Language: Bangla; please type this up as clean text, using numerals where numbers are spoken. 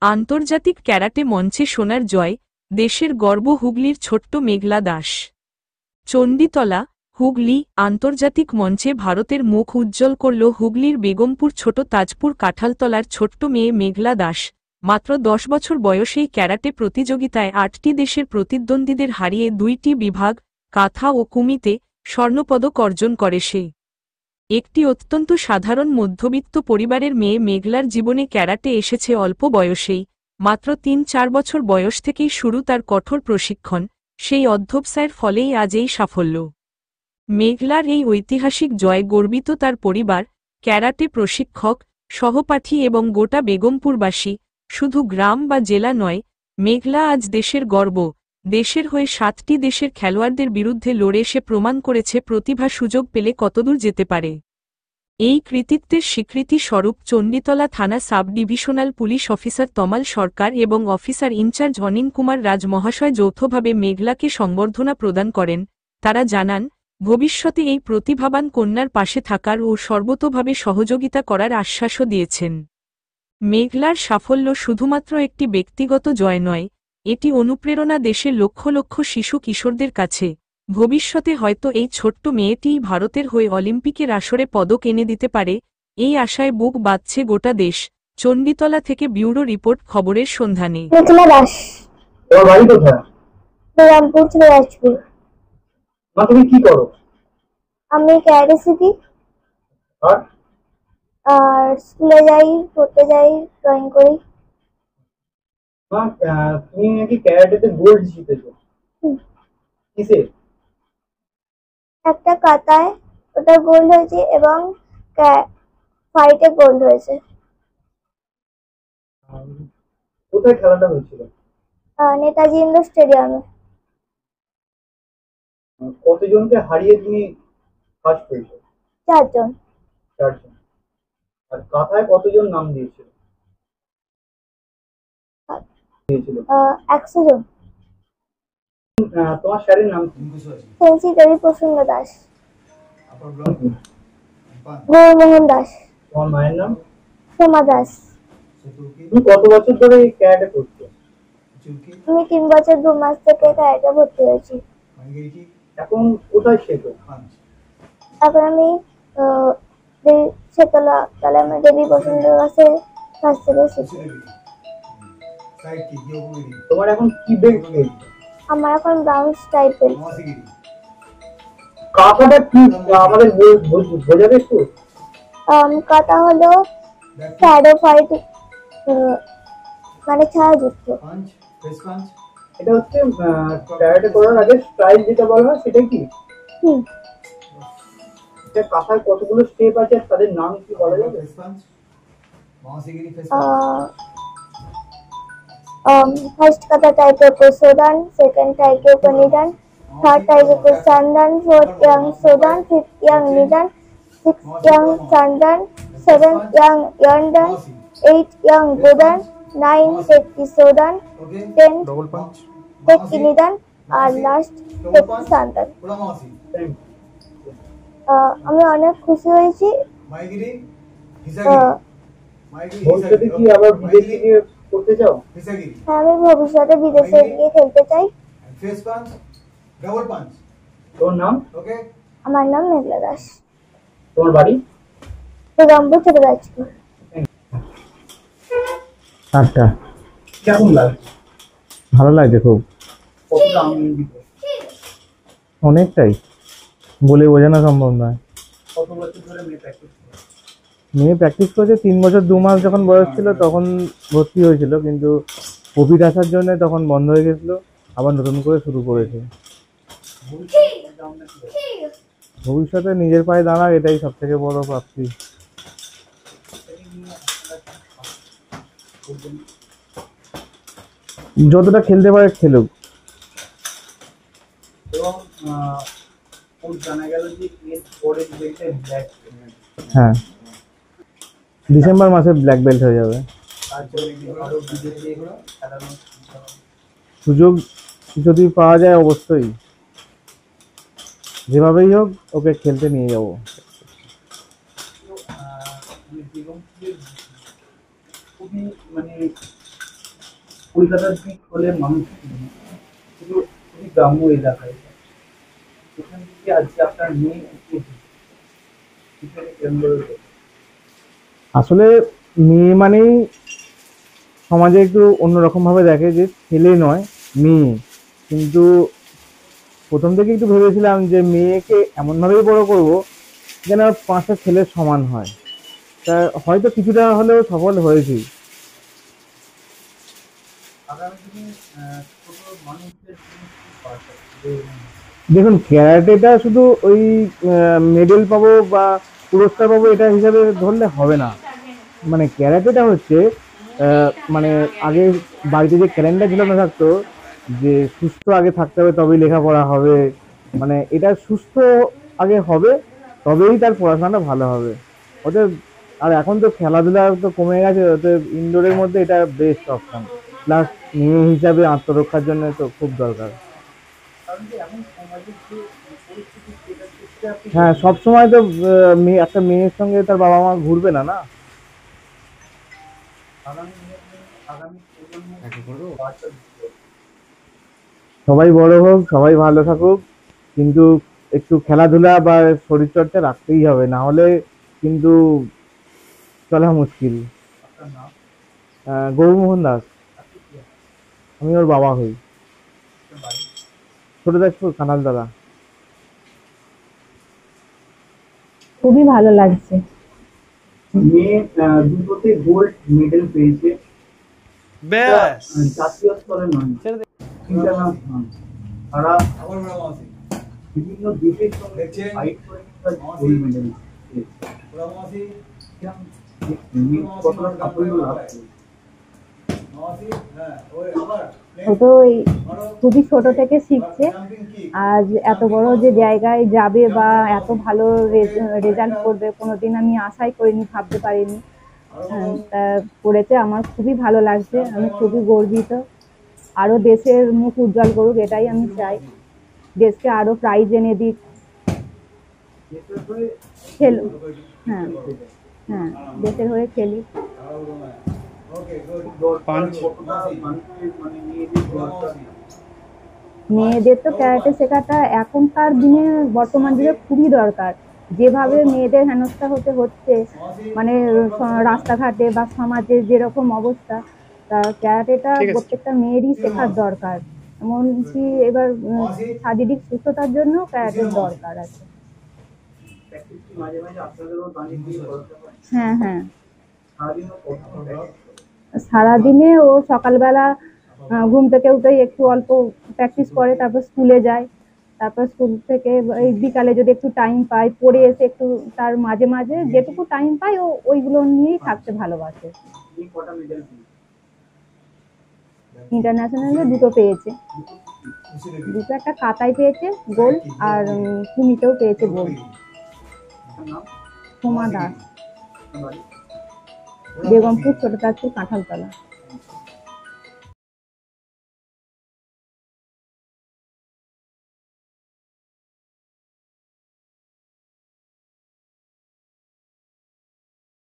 আন্তর্জাতিক ক্যারাটে মঞ্চে সোনার জয়, দেশের গর্ব হুগলির ছোট্ট মেঘলা দাস। চণ্ডীতলা, হুগলি। আন্তর্জাতিক মঞ্চে ভারতের মুখ উজ্জ্বল করল হুগলির বেগমপুর ছোট তাজপুর কাঁঠালতলার ছোট্ট মেয়ে মেঘলা দাস। মাত্র 10 বছর বয়সেই ক্যারাটে প্রতিযোগিতায় 8টি দেশের প্রতিদ্বন্দ্বীদের হারিয়ে 2টি বিভাগ, কাথা ও কুমিতে, স্বর্ণপদক অর্জন করে সে। একটি অত্যন্ত সাধারণ মধ্যবিত্ত পরিবারের মেয়ে মেঘলার জীবনে ক্যারাটে এসেছে অল্প বয়সেই। মাত্র 3-4 বছর বয়স থেকেই শুরু তার কঠোর প্রশিক্ষণ, সেই অধ্যবসায়ের ফলেই আজ এই সাফল্য। মেঘলার এই ঐতিহাসিক জয় গর্বিত তার পরিবার, ক্যারাটে প্রশিক্ষক, সহপাঠী এবং গোটা বেগমপুরবাসী। শুধু গ্রাম বা জেলা নয়, মেঘলা আজ দেশের গর্ব। দেশের হয়ে 7টি দেশের খেলোয়াড়দের বিরুদ্ধে লড়ে সে প্রমাণ করেছে প্রতিভা সুযোগ পেলে কতদূর যেতে পারে। এই কৃতিত্বের স্বীকৃতি স্বরূপ চণ্ডীতলা থানা সাব ডিভিশনাল পুলিশ অফিসার তমাল সরকার এবং অফিসার ইনচার্জ অনিন কুমার রাজ মহাশয় যৌথভাবে মেঘলাকে সংবর্ধনা প্রদান করেন। তারা জানান, ভবিষ্যতে এই প্রতিভাবান কন্যার পাশে থাকার ও সর্বতোভাবে সহযোগিতা করার আশ্বাসও দিয়েছেন। মেঘলার সাফল্য শুধুমাত্র একটি ব্যক্তিগত জয় নয়, এটি অনুপ্রেরণা দেশের লক্ষ লক্ষ শিশু কিশোরদের কাছে। ভবিষ্যতে হয়তো এই ছোট্ট মেয়েটিই ভারতের হয়ে অলিম্পিকের আসরে পদক এনে দিতে পারে, এই আশায় বুক বাঁধছে গোটা দেশ। চণ্ডীতলা থেকে ব্যুরো রিপোর্ট, খবরের সন্ধানে। মেঘলা দাস। তোমার বাড়ি কোথায়? রামপুর দিনাজপুর। মা, তুমি কি করো? আমি ক্যারাটে শিখি আর আর স্কুলে যাই, পড়তে যাই, ড্রয়িং করি। মা, তুমি নাকি ক্যারাটেতে গোল্ড জিতেছো? কিসে? একটা কাতায় ওটা গোল্ড হয়েছে এবং ফাইটে গোল্ড হয়েছে। কোথায় খেলাটা হয়েছিল? নেতাজি ইন্ডোর স্টেডিয়ামে। কতজনকে হারিয়ে তুমি ফার্স্ট হয়েছো? 4 জন। 4 জন। আর কাথায় কতজন নাম দিয়েছিল? 100 জন। তোমার স্যারের নাম কি? সেন্সি দেবী প্রসন্ন দাস। গৌরমোহন দাস। তোমার মায়ের নাম? সোমা দাস। তুমি কত বছর ধরে ক্যারাটে করছো? আমি 3 বছর 2 মাস থেকে ক্যারাটে ভর্তি হয়েছি। এখন কোথায় শেখো? এখন আমি শেতলা তালামা দেবী প্রসন্ন দাসের কাছ থেকে শিখি। তোমার এখন কি বেল্ট পেয়েছো? আমার এখন ব্রাউন টাইপের। কাকাটা কি আমাদের বোঝাবে একটু? কাটা হলো শ্যাডো ফাইট, মানে ছায়াযুদ্ধ। এটা হচ্ছে ক্যারাটে করার আগে স্টাইল যেটা বলা হয় সেটা কি? এটা কাকায় কতগুলো স্টেপ আছে আর তাদের নাম কি বলা যাবে? ফার্স্ট কাটা টাইপে কোসোদান, সেকেন্ড টাইপে কনিদান, থার্ড টাইপে সান্দান, ফোর্থ ইয়াং সোদান, ফিফথ ইয়াং নিদান, সিক্স ইয়াং সান্দান, সেভেন্থ ইয়াং ইয়ান্দান, 8 ইয়াং গোদান, 9 টেকি সোদান, 10 টেকি নিদান, আর লাস্ট টেকি সান্দান। আমি অনেক খুশি হয়েছি। ভবিষ্যতে কি আবার বিদেশে গিয়ে করতে চাও? হ্যাঁ, আমি ভবিষ্যতে বিদেশে গিয়ে খেলতে চাই। তোর নাম? আমার নাম মেঘলা দাস। তোমার বাড়ি? রামপুর ছোট তাজপুর। আচ্ছা, কেমন লাগছে? ভালো লাগছে খুব, কতটা আনন্দিত? অনেকটাই, বলে বোঝানো সম্ভব নয়। কত বছর ধরে মেয়ে প্র্যাকটিস করে? মেয়ে প্র্যাকটিস করেছে 3 বছর 2 মাস যখন বয়স ছিল তখন ভর্তি হয়েছিল, কিন্তু কোভিড আসার জন্য তখন বন্ধ হয়ে গেছিলো, আবার নতুন করে শুরু করেছে। ভবিষ্যতে নিজের পায়ে দাঁড়াক, এটাই সব থেকে বড় প্রাপ্তি। যতটা খেলতে পারে খেলুক। এবং জানা গেল যে এর পরে ব্ল্যাক, হ্যাঁ, ডিসেম্বর মাসে ব্ল্যাক বেল্ট হয়ে যাবে। সুযোগ যদি পাওয়া যায় অবশ্যই, যেভাবেই হোক ওকে খেলতে নিয়ে যাব। খুবই মানে কলকাতার দিক হলে মানুষ শুধু খুবই গ্রাম্য এলাকায়, সেখান থেকে আজকে আপনার মেয়ে এখানে কেন্দ্র হয়েছে। আসলে মেয়ে মানেই সমাজে একটু অন্যরকম ভাবে দেখে যে ছেলে নয় মেয়ে, কিন্তু প্রথম থেকে একটু ভেবেছিলাম যে মেয়েকে এমন ভাবেই বড় করব যেন 5টা ছেলের সমান হয়। তা হয়তো কিছুটা হলেও সফল হয়েছি। আগামী দিনে ছোট মানুষদের জন্য কি বার্তা দেখুন, ক্যারাটেটা শুধু ওই মেডেল পাবো বা পুরস্কার পাবো এটা হিসাবে ধরলে হবে না। মানে ক্যারাটেটা হচ্ছে মানে আগে বাড়িতে যে ক্যালেন্ডার ঝুলানো থাকতো যে সুস্থ আগে থাকতে হবে তবেই লেখাপড়া হবে, মানে এটা সুস্থ আগে হবে তবেই তার পড়াশোনাটা ভালো হবে। ওদের আর এখন তো খেলাধুলা তো কমে গেছে, ওদের ইনডোরের মধ্যে এটা বেস্ট অপশন, প্লাস মেয়ে হিসাবে আত্মরক্ষার জন্য তো খুব দরকার। কারণ যে এমন সমাজের যে পরিস্থিতি সেটার ক্ষেত্রে আপনি হ্যাঁ, সবসময় তো মেয়ে একটা মেয়ের সঙ্গে তার বাবা মা ঘুরবে না না। আগামী দিনে আগামী প্রজন্ম বার্তা দিতে হবে। সবাই বড় হোক, সবাই ভালো থাকুক, কিন্তু একটু খেলাধুলা বা শরীরচর্চা রাখতেই হবে, না হলে কিন্তু চলা মুশকিল। আপনার নাম, গৌরমোহন দাস। আপনি কি আছেন? আমি ওর বাবা হই। আপনার বাড়ি? ছোট দাসপুর কানালতলা। খুবই ভালো লাগছে। মেয়ে দুটোতে গোল্ড মেডেল পেয়েছে, ব্যাস জাতীয় স্তরে নয়, ইন্টারন্যাশনাল। তারা বিভিন্ন দেশের সঙ্গে ফাইট করে গোল্ড মেডেল পেয়েছে। কতটা সাফল্য লাভ করেছে। ছোটই খুবই ছোট থেকে শিখছে, আজ এত বড় যে জায়গায় যাবে বা এত ভালো রেজাল্ট করবে কোনোদিন আমি আশাই করিনি, ভাবতে পারিনি। তা করেছে, আমার খুবই ভালো লাগছে, আমি খুবই গর্বিত। আরো দেশের মুখ উজ্জ্বল করুক এটাই আমি চাই, দেশকে আরো প্রাইজ এনে দিক। খেলুক, হ্যাঁ হ্যাঁ, দেশের হয়ে খেলি। মেয়েদের তো ক্যারাটে শেখাটা এখনকার দিনে বর্তমান যুগে খুবই দরকার। যেভাবে মেয়েদের হেনস্থা হচ্ছে, মানে রাস্তাঘাটে বা সমাজে যেরকম অবস্থা, তা ক্যারাটেটা প্রত্যেকটা মেয়েরই শেখার দরকার। এমনকি এবার শারীরিক সুস্থতার জন্য ক্যারাটের দরকার আছে। হ্যাঁ হ্যাঁ, সারাদিনে ও সকালবেলা ঘুম থেকে উঠেই একটু অল্প প্র্যাকটিস করে, তারপর স্কুলে যায়, তারপর স্কুল থেকে এই বিকালে যদি একটু টাইম পায় পড়ে এসে একটু তার মাঝে মাঝে যেটুকু টাইম পায় ও ওইগুলো নিয়েই থাকতে ভালোবাসে। ইন্টারন্যাশনালে 2টো পেয়েছে, 2টো একটা কাতায় পেয়েছে গোল্ড, আর কুমিতেও পেয়েছে গোল্ড। সোমা দাস, বেগমপুর ছোট তাজপুর কাঁঠালতলা।